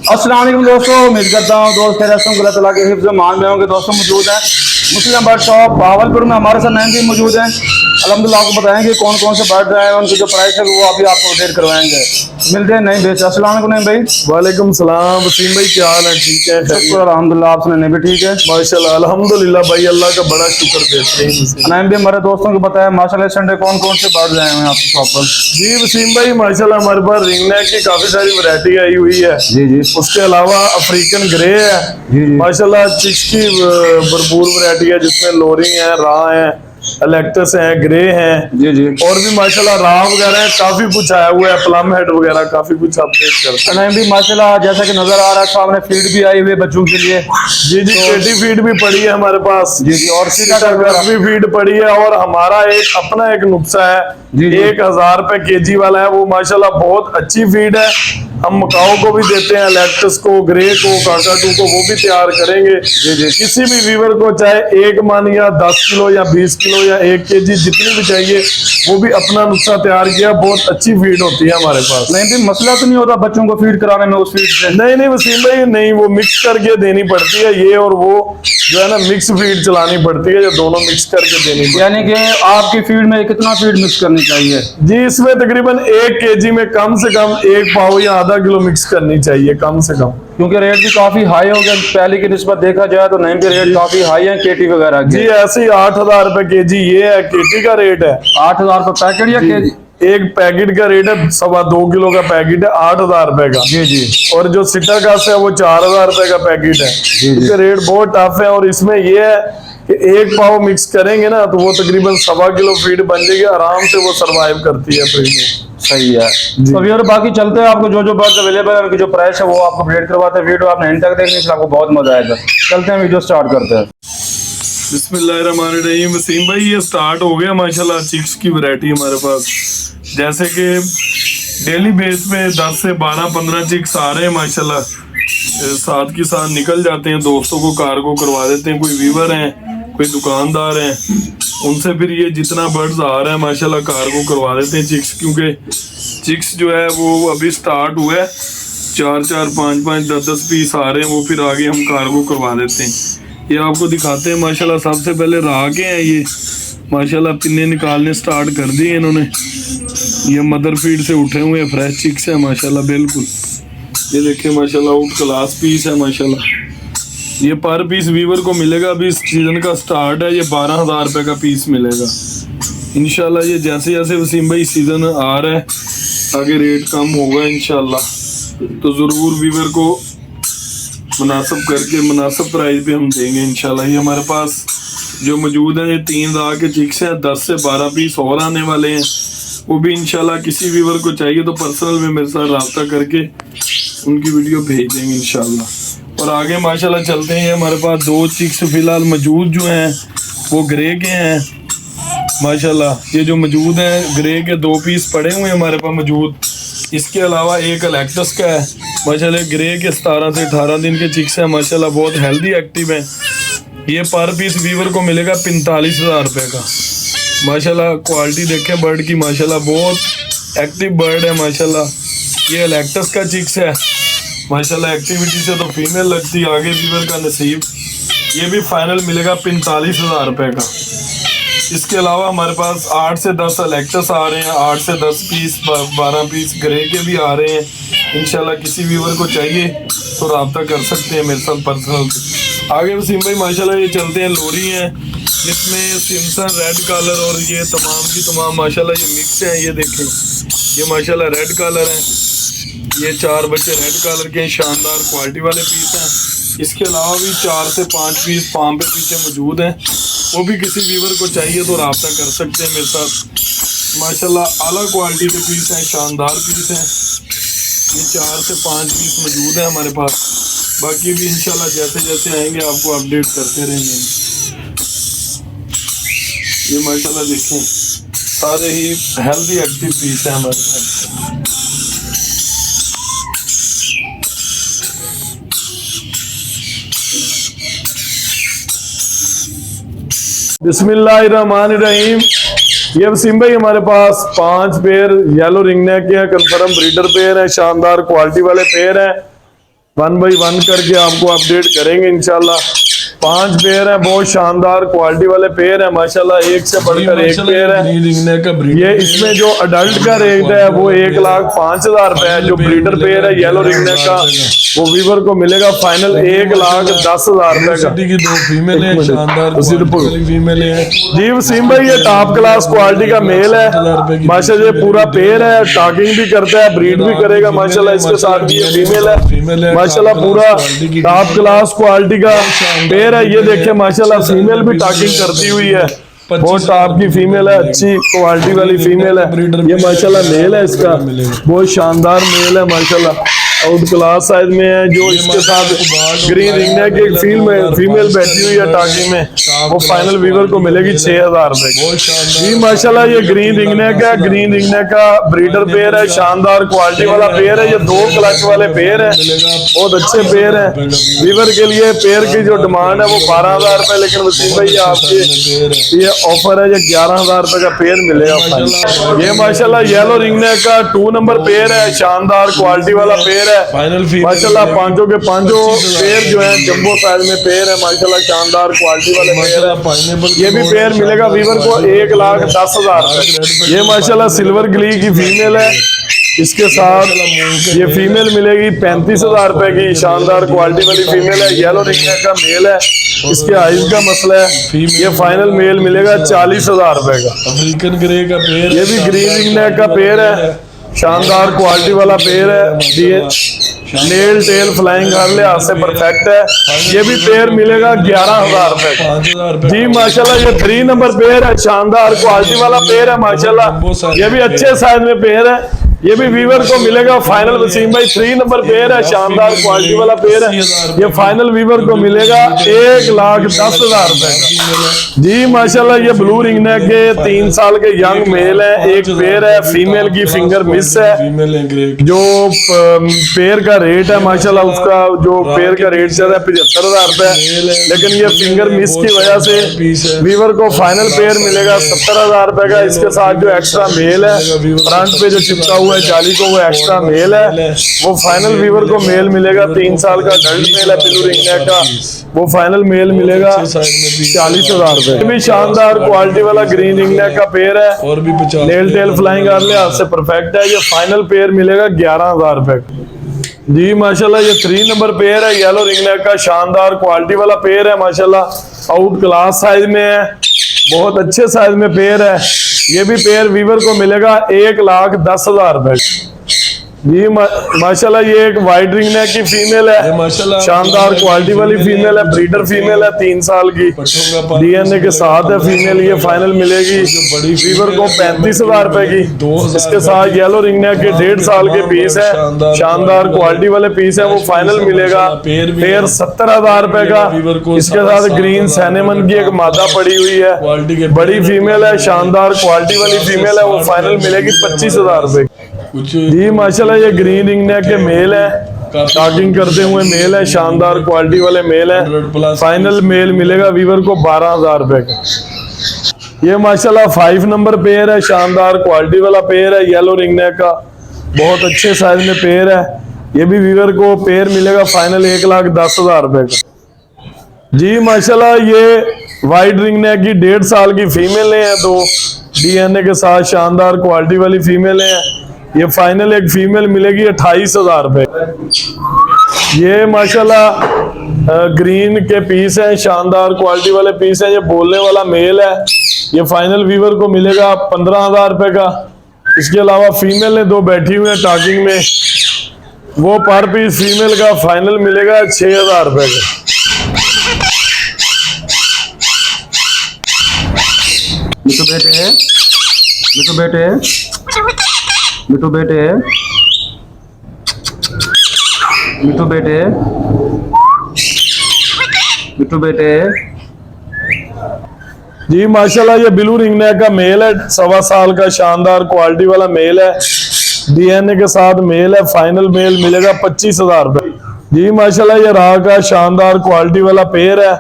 अस्सलाम वालेकुम दोस्तों, उम्मीद करता हूँ दोस्त खैरियत से अल्लाह ताला के हिफ्ज़ में मान में होंगे। दोस्तों मौजूद हैं मुस्लिम बर्ड शॉप भावलपुर में, हमारे साथ नईम भी मौजूद हैं। अल्हम्दुलिल्लाह आपको बताएंगे कौन कौन से बर्ड हैं, उनकी जो प्राइस है वो अभी आपको अपडेट करवाएंगे। मिलते हैं नईम भाई से। अस्सलाम वालेकुम नईम भाई। वालेकुम सलाम वसीम भाई, क्या हाल है? ठीक है, शुक्र अल्हम्दुलिल्लाह, आप सुनाइए भी ठीक है? माशाल्लाह अल्हम्दुलिल्लाह भाई, अल्लाह का बड़ा शुक्र बेहतरीन। नईम भी हमारे दोस्तों को बताया माशाल्लाह संडे कौन कौन से बर्ड आए हुए हैं आपकी शॉप पर? जी वसीम भाई, माशाल्लाह हमारे पास रिंग नेक की काफी सारी वैरायटी आई हुई है। जी जी उसके अलावा अफ्रीकन ग्रे है जी जी माशाल्लाह, चिक्स की भरपूर वैरायटी है जिसमें लोरी है, रा है, इलेक्टस है, ग्रे है जी जी। और भी माशाल्लाह रा वगैरह है, काफी कुछ आया हुआ है, प्लम हेड वगैरह काफी कुछ अपडेट करते हैं। नईम भी माशाल्लाह जैसा कि नजर आ रहा है सामने फीड भी आई हुई है बच्चों के लिए। जी जी, पेटी फीड भी पड़ी है हमारे पास। जी जी। और सीटा भी फीड पड़ी है और हमारा एक अपना एक नुस्खा है, जी जी। 1000 रुपए केजी वाला है, वो माशाल्लाह बहुत अच्छी फीड है। हम मकाओ को भी देते हैं, लैक्टस को, ग्रे को, काकाटू को, वो भी तैयार करेंगे। जी जी। किसी भी वीवर को चाहे 1 मन या 10 किलो या 20 किलो या 1 केजी जितनी भी चाहिए, वो भी अपना नुस्खा तैयार किया। बहुत अच्छी फीड होती है हमारे पास। नहीं भी मसला तो नहीं होता बच्चों को फीड कराने में उस फीड से? नहीं नहीं वसीम भाई, नहीं, वो मिक्स करके देनी पड़ती है, ये और वो जो है ना, मिक्स फीड चलानी पड़ती है, जो दोनों मिक्स करके देनी पड़ती है। यानी कि आपकी फीड में कितना फीड मिक्स करनी चाहिए? जी, इसमें तकरीबन 1 केजी में कम से कम 1 पाव या आधा किलो मिक्स करनी चाहिए, कम से कम। क्योंकि रेट भी काफी हाई हो गया पहले की निस्बत देखा जाए तो। नहीं भी रेट काफी हाई है केटी वगैरह जी के। ऐसे ही 8000 रुपए केजी ये है, केटी का रेट है। 8000 रुपये पैकेट या केजी? एक पैकेट का रेट है 2.25 किलो का पैकेट है 8000 रुपए का। जी जी और जो सिटाकास है वो 4000 रुपए का पैकेट है। इसके रेट बहुत टफ है और इसमें ये है कि 1 पाव मिक्स करेंगे ना तो वो तकरीबन 1.25 किलो फीड बन जाएगी, आराम से वो सर्वाइव करती है फ्री में। सही है। तो अभी और बाकी चलते हैं, आपको जो जो बर्ड अवेलेबल है उनकी जो प्राइस है वो आपको अपडेट करवाते हैं। वीडियो आपने एंड तक देखने से आपको बहुत मजा आएगा। चलते हैं, वीडियो स्टार्ट करते हैं। बिस्मिल्लाहिर्रहमानिर्रहीम। वसीम भाई ये स्टार्ट हो गया माशाल्लाह चिक्स की वैरायटी हमारे पास। जैसे कि डेली बेस पे 10 से 12-15 चिक्स आ रहे हैं माशाल्लाह, साथ के साथ निकल जाते हैं, दोस्तों को कार्गो करवा देते हैं। कोई वीवर हैं, कोई दुकानदार हैं, उनसे फिर ये जितना बर्ड्स आ रहा है माशाल्लाह कार्गो करवा देते हैं चिक्स। क्योंकि चिक्स जो है वो अभी स्टार्ट हुआ है, 4-4, 5-5, 10-10 पीस आ रहे हैं, वो फिर आगे हम कार्गो करवा देते हैं। ये आपको दिखाते हैं माशाल्लाह। सबसे पहले राह के हैं ये माशाल्लाह, पिन्ने निकालने स्टार्ट कर दिए इन्होंने। ये मदर फीड से उठे हुए हैं, फ्रेश चिक्स है माशाल्लाह बिल्कुल। ये देखिए माशाल्लाह आउट क्लास पीस है माशाल्लाह। ये पर पीस वीवर को मिलेगा, अभी इस सीजन का स्टार्ट है, ये 12000 रुपए का पीस मिलेगा इंशाल्लाह। ये जैसे जैसे वसीम भाई सीजन आ रहा है आगे रेट कम होगा इंशाल्लाह, तो ज़रूर वीवर को मुनासिब करके मुनासिब प्राइस पे हम देंगे इंशाल्लाह। ये हमारे पास जो मौजूद है ये 3 राह के चिक्स हैं, 10 से 12 पीस और आने वाले हैं। वो भी इंशाल्लाह किसी व्यूअर को चाहिए तो पर्सनल में मेरे साथ रब्ता करके उनकी वीडियो भेज देंगे इंशाल्लाह। और आगे माशाल्लाह चलते हैं। हमारे पास 2 चिक्स फिलहाल मौजूद जो हैं वो ग्रे के हैं माशाल्लाह। ये जो मौजूद हैं ग्रे के 2 पीस पड़े हुए हैं हमारे पास मौजूद। इसके अलावा एक इलेक्टस का है माशाल्लाह। ग्रे के 17 से 18 दिन के चिक्स हैं माशाल्लाह, बहुत हेल्दी एक्टिव हैं। ये पर पीस वीवर को मिलेगा 45,000 रुपये का माशाल्लाह। क्वालिटी देखें बर्ड की माशाल्लाह, बहुत एक्टिव बर्ड है माशाल्लाह। ये इलेक्टस का चिक्स है माशाल्लाह, एक्टिविटी से तो फीमेल लगती, आगे वीवर का नसीब। ये भी फाइनल मिलेगा 45,000 रुपये का। इसके अलावा हमारे पास 8 से 10 इलेक्टस आ रहे हैं, 8 से 10 पीस, 12 पीस ग्रे के भी आ रहे हैं इंशाल्लाह। किसी व्यूवर को चाहिए तो रब्ता कर सकते हैं मेरे साथ पर्सनल। आगे वसीम भाई माशाल्लाह ये चलते हैं लोरी हैं जिसमें सिमसन रेड कलर और ये तमाम की तमाम माशाल्लाह ये मिक्स हैं। ये देखें ये माशाल्लाह रेड कलर है, ये 4 बच्चे रेड कलर के शानदार क्वालिटी वाले पीस हैं। इसके अलावा भी 4 से 5 पीस पाम पे पीछे मौजूद हैं, वो भी किसी व्यूवर को चाहिए तो रब्ता कर सकते हैं मेरे साथ माशाल्लाह। आला क्वालिटी के पीस हैं, शानदार पीस हैं। ये 4 से 5 पीस मौजूद हैं हमारे पास। बाकी भी इंशाल्लाह जैसे जैसे आएंगे आपको अपडेट करते रहेंगे। ये माशाल्लाह देखें सारे ही हेल्दी एक्टिव पीस हैं हमारे पास। बिस्मिल्लाहिर्रहमानिर्रहीम। ये वसीम भाई हमारे पास 5 पेयर येलो रिंग नेक के हैं, कन्फर्म ब्रीडर पेयर है, शानदार क्वालिटी वाले पेयर हैं। 1 बाई 1 करके आपको अपडेट करेंगे इंशाल्लाह। 5 पेयर है, बहुत शानदार क्वालिटी वाले पेयर है माशाल्लाह, एक से बढ़कर एक पेयर है। ये इसमें जो अडल्ट का रेट है वो 1,05,000 रुपए है। जो ब्रीडर पेयर है येलो रिंगनेक का वो वीवर को मिलेगा फाइनल 1,10,000 रुपए का। की 2 फीमेल है, शानदार फीमेल है जी वसीम भाई ये टॉप क्लास क्वालिटी का मेल है माशाल्लाह, ये पूरा पेयर है, टॉकिंग भी करता है, ब्रीड भी करेगा माशाल्लाह। इसके साथ भी ये फीमेल है माशाल्लाह, पूरा टॉप क्लास क्वालिटी का पेयर है। ये देखिए माशाल्लाह फीमेल भी टॉकिंग करती हुई है, बहुत टॉप की फीमेल है, अच्छी क्वालिटी वाली फीमेल है। ये माशाल्लाह मेल है, इसका बहुत शानदार मेल है माशाल्लाह, आउट क्लास साइज में है। जो इसके साथ ग्रीन रिंगनेक की एक फीमेल बैठी हुई है टाकी में, वो फाइनल वीवर को मिलेगी 6,000 रुपए जी माशाल्लाह। ये ग्रीन रिंगनेक है, ग्रीन रिंगनेक का ब्रीडर पेयर है, शानदार क्वालिटी वाला पेयर है। ये 2 क्लच वाले पेयर है, बहुत अच्छे पेयर है। वीवर के लिए पेयर की जो डिमांड है वो 12,000 रुपए, लेकिन वसीम भाई आपके ये ऑफर है, ये 11,000 रुपए का पेयर मिलेगा। ये माशाल्लाह येलो रिंगनेक का 2 नंबर पेयर है, शानदार क्वालिटी वाला पेयर है फाइनल माशाल्लाह। पांचों के पांचों पेयर जो है जंबो साइज में पेयर है माशाल्लाह, शानदार क्वालिटी वाले पेयर है। ये भी पेयर मिलेगा वीवर को 1,10,000। ये माशाल्लाह सिल्वर ग्ली की फीमेल है, इसके साथ ये फीमेल मिलेगी 35,000 रुपए की, शानदार क्वालिटी वाली फीमेल है। येलो रिंगनेक का मेल है, इसके आइज का मसला है, ये फाइनल मेल मिलेगा 40,000 रुपए का। अफ्रीकन ग्रे का पेयर, ये भी ग्रीन रिंगनेक का पेयर है, शानदार क्वालिटी वाला पेयर है। नेल टेल फ्लाइंग हर लिहाज से परफेक्ट है। ये भी पेयर मिलेगा 11,000 रुपए का 5,000 रुपए जी माशाल्लाह। ये 3 नंबर पेयर है, शानदार क्वालिटी वाला पेयर है माशाल्लाह, ये भी अच्छे साइज में पेयर है। ये भी वीवर को मिलेगा फाइनल वसीम भाई 3 नंबर पेयर है, शानदार क्वालिटी वाला पेयर है। ये फाइनल वीवर को मिलेगा 1,10,000 रुपए का जी माशाल्लाह। ये ब्लू रिंगनेक के 3 साल के यंग मेल है, एक पेयर है, फीमेल की फिंगर मिस है। फीमेल है ग्रे। जो पेयर का रेट है माशाल्लाह, उसका जो पेयर का रेट चल रहा है 75,000 रुपए, लेकिन ये फिंगर मिस की वजह से वीवर को फाइनल पेयर मिलेगा 70,000 रुपए का। इसके साथ जो एक्स्ट्रा मेल है फ्रंट पे जो चिपका हुआ है जाली को, वो एक्स्ट्रा मेल है, वो फाइनल वीवर को मेल मिलेगा 3 साल का अडल्ट मेल है ब्लू रिंगनेक का, वो फाइनल मेल मिलेगा 40,000 रुपए। ये भी शानदार क्वालिटी वाला ग्रीन रिंगनेक का पेयर है, और भी 50 नेल टेल फ्लाइंग कर लिहाज से परफेक्ट है। ये फाइनल पेयर मिलेगा 11,000 रुपए जी माशाल्लाह। ये 3 नंबर पेयर है, येलो रिंगनेक का शानदार क्वालिटी वाला पेयर है माशाल्लाह, आउट क्लास साइज में है, बहुत अच्छे साइज में पेयर है। ये भी पेयर वीवर को मिलेगा 1,10,000 रुपए जी माशाल्लाह। ये एक वाइट रिंगनेक की फीमेल है, शानदार क्वालिटी वाली फीमेल है, ब्रीडर फीमेल है, 3 साल की डीएनए के साथ है फीमेल। ये फाइनल मिलेगी वीवर को 35,000 रुपए की। इसके साथ येलो रिंगनेक के 1.5 साल के पीस है, शानदार क्वालिटी वाले पीस है, वो फाइनल मिलेगा पेयर 70,000 रुपए का। इसके साथ ग्रीन सैनेमन की एक मादा पड़ी हुई है, बड़ी फीमेल है, शानदार क्वालिटी वाली फीमेल है, वो फाइनल मिलेगी 25,000 रुपए जी माशाल्लाह। ये ग्रीन रिंगनेक के मेल है, टॉकिंग करते हुए मेल है, शानदार क्वालिटी वाले मेल है, फाइनल मेल मिलेगा वीवर को 12,000 रुपए का। ये माशाल्लाह 5 नंबर पेयर है, शानदार क्वालिटी वाला पेयर है, येलो रिंगनेक का, बहुत अच्छे साइज में पेयर है। ये भी वीवर को पेयर मिलेगा फाइनल 1,10,000 रुपए का जी माशाल्लाह। ये वाइट रिंगनेक की 1.5 साल की फीमेल है, 2 डीएनए के साथ शानदार क्वालिटी वाली फीमेल है। ये फाइनल एक फीमेल मिलेगी 28,000 रुपए। ये माशाल्लाह ग्रीन के पीस हैं, शानदार क्वालिटी वाले पीस हैं। ये बोलने वाला मेल है, ये फाइनल वीवर को मिलेगा 15,000 रुपए का। इसके अलावा फीमेल ने 2 बैठी हुई है टॉकिंग में, वो पर पीस फीमेल का फाइनल मिलेगा 6,000 रुपए का। मिठू बेटे, मिठू बेटे, मिठू बेटे, मिठू बेटे, मिठू बेटे जी माशाल्लाह। ये ब्लू रिंगनेक का मेल है, 1.25 साल का, शानदार क्वालिटी वाला मेल है, डीएनए के साथ मेल है, फाइनल मेल मिलेगा 25,000 रुपए जी माशाल्लाह। ये राह का शानदार क्वालिटी वाला पेयर है,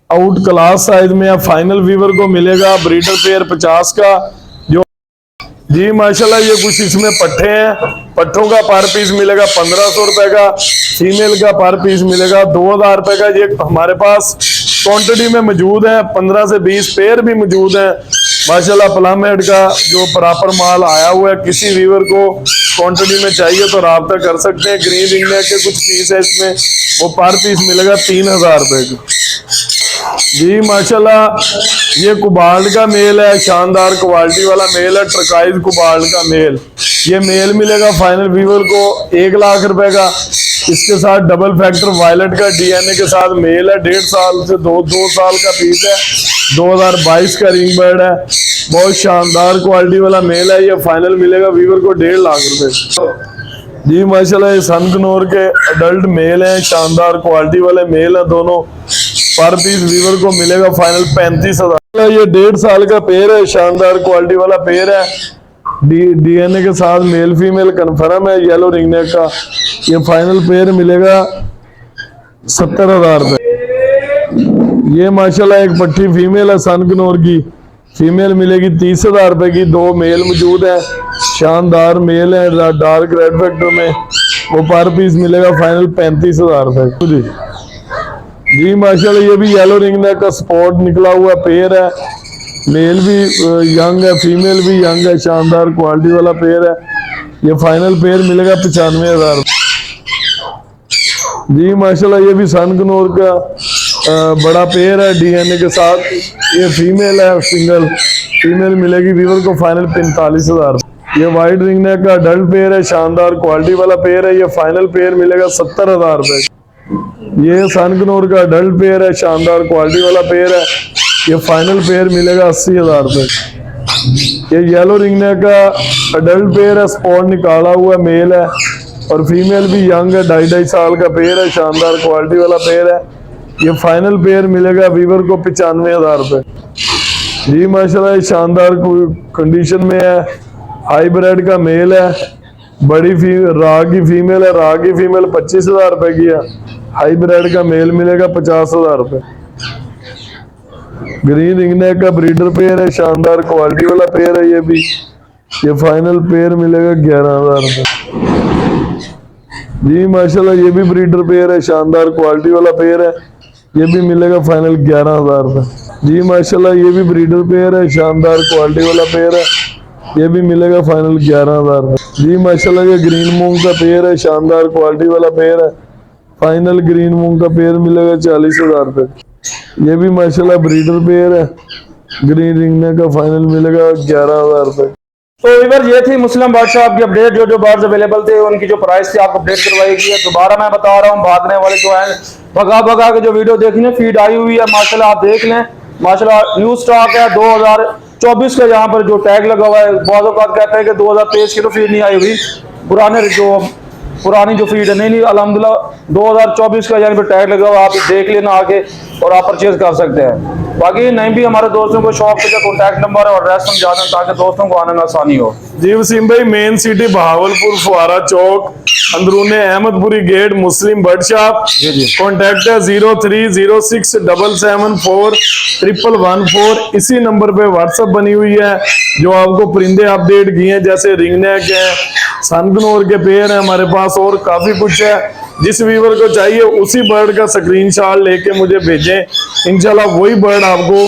आउट क्लास साइज में है, फाइनल वीवर को मिलेगा ब्रीडर पेयर 50 का। जो जी माशाल्लाह ये कुछ इसमें पट्ठे हैं, पट्ठों का पर पीस मिलेगा 1500 रुपए का, फीमेल का पर पीस मिलेगा 2000 रुपए का। ये हमारे पास क्वांटिटी में मौजूद है, 15 से 20 पेयर भी मौजूद है माशाल्लाह। प्लामेड का जो प्रॉपर माल आया हुआ है, किसी व्यूअर को क्वांटिटी में चाहिए तो राब्ता कर सकते हैं। ग्रीन रिंगनेक के कुछ पीस है इसमें, वो पर पीस मिलेगा 3000 रुपए का। जी माशाल्लाह ये कुबाल्ड का मेल है, शानदार क्वालिटी वाला मेल है, ट्रकाइज कुबाल्ड का मेल। ये मेल मिलेगा फाइनल व्यूअर को 1 लाख रुपए का। इसके साथ डबल फैक्टर वायलेट का डीएनए के साथ मेल है, 1.5 साल से 2 साल का पीस है, 2022 का रिंग बर्ड है, बहुत शानदार क्वालिटी वाला मेल है। ये फाइनल मिलेगा व्यूअर को 1.5 लाख रुपए। जी माशाल्लाह ये सनकनोर के अडल्ट मेल हैं, शानदार क्वालिटी वाले मेल हैं दोनों। पर पीस व्यूअर को मिलेगा फाइनल 35,000। ये 1.5 साल का पेयर है, शानदार क्वालिटी वाला पेयर है, डीएनए के साथ मेल फीमेल कंफर्म है, येलो रिंगनेक का। ये फाइनल पेयर मिलेगा 70,000 रुपए। ये माशाल्लाह एक पट्टी फीमेल है सनकनोर की, फीमेल मिलेगी 30,000 रुपए की। 2 मेल मौजूद है, शानदार मेल है डार्क रेड फैक्टर में, वो पर पीस मिलेगा फाइनल 35,000 रुपए जी माशाल्लाह। ये भी येलो रिंगनेक का स्पॉट निकला हुआ पेयर है, मेल भी यंग है, फीमेल भी यंग है, शानदार क्वालिटी वाला पेयर है। ये फाइनल पेयर मिलेगा 95,000 जी माशाल्लाह। ये भी सनकनोर का बड़ा पेयर है डीएनए के साथ। ये फीमेल है, सिंगल फीमेल मिलेगी व्यूअर को फाइनल 45,000। ये वाइट रिंगनेक का अडल्ट पेयर है, शानदार क्वालिटी वाला पेयर है। ये फाइनल पेयर मिलेगा 70,000 रुपए। ये सनकनोर का अडल्ट पेयर है, शानदार क्वालिटी वाला पेयर है। ये फाइनल पेयर मिलेगा 80,000 रुपए। ये येलो रिंगनेक का अडल्ट पेयर है, स्पॉट निकाला हुआ मेल है और फीमेल भी यंग है, 2.5 साल का पेयर है, शानदार क्वालिटी वाला पेयर है। ये फाइनल पेयर मिलेगा व्यूअर को 95,000 रुपए जी माशाल्लाह। ये शानदार कंडीशन में है, हाइब्रिड का मेल है, बड़ी राह की फीमेल है, राह की फीमेल 25,000 रुपए की है, हाइब्रिड का मेल मिलेगा 50,000 रुपए। ग्रीन रिंगनेक का ब्रीडर पेयर है, शानदार क्वालिटी वाला पेयर है ये भी। ये फाइनल पेयर मिलेगा 11,000 रुपए जी माशाल्लाह। ये भी ब्रीडर पेयर है, शानदार क्वालिटी वाला पेयर है, ये भी मिलेगा फाइनल 11,000 रुपए जी माशाल्लाह। ये भी ब्रीडर पेयर है, शानदार क्वालिटी वाला पेयर है, ये भी मिलेगा फाइनल 11,000 रुपए जी माशाल्लाह। ये ग्रीन मूंग का पेयर है, शानदार क्वालिटी वाला पेयर है, फाइनल ग्रीन मूंग का पेयर मिलेगा 40,000 रुपए। ये भी माशाल्लाह ब्रीडर पेयर है, ग्रीन रिंगनेक का फाइनल मिलेगा 11,000 रुपए। तो इधर ये थी मुस्लिम बर्ड शॉप की अपडेट। जो बर्ड्स अवेलेबल थे उनकी जो प्राइस थी आपको अपडेट करवाई गई है। दोबारा मैं बता रहा हूँ, भागने वाले जो है भगा के जो वीडियो देखी ना, फीड आई हुई है माशाल्लाह, आप देख लें माशाल्लाह। न्यू स्टॉक है 2024 का, यहाँ पर जो टैग लगा हुआ है। बहुत लोग कहते हैं कि 2023 की तो फीड नहीं आई हुई, पुरानी जो फीड है नहीं अल्हम्दुलिल्लाह 2024 का यहाँ पे टैग लगा हुआ, आप देख लेना आके और आप परचेज कर सकते हैं। बाकी नहीं भी हमारे दोस्तों को शॉप पे कॉन्टैक्ट नंबर और एड्रेस समझा दें ताकि दोस्तों को आने में आसानी हो। जी वसीम भाई, मेन सिटी बहावलपुर, फुआरा चौक, अंदरूने अहमदपुरी गेट, मुस्लिम बर्ड शॉप। कॉन्टैक्ट है 0306774114। इसी नंबर पे व्हाट्सएप बनी हुई है, जो आपको परिंदे अपडेट किए हैं, जैसे रिंगनेक है, सनकनोर के पेयर है हमारे पास, और काफी कुछ है। जिस व्यूअर को चाहिए उसी बर्ड का स्क्रीनशॉट लेके मुझे भेजें, इंशाल्लाह वही बर्ड आपको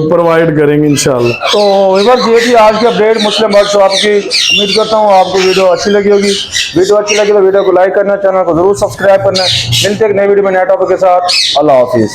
प्रोवाइड करेंगे इंशाल्लाह। तो व्यूअर्स ये थी आज की अपडेट मुस्लिम बर्ड शॉप की। उम्मीद करता हूँ आपको वीडियो अच्छी लगी होगी। वीडियो अच्छी लगी तो वीडियो को लाइक करना, चैनल को जरूर सब्सक्राइब करना। मिलते हैं एक नई वीडियो में नए टॉपिक के साथ। अल्लाह हाफिज।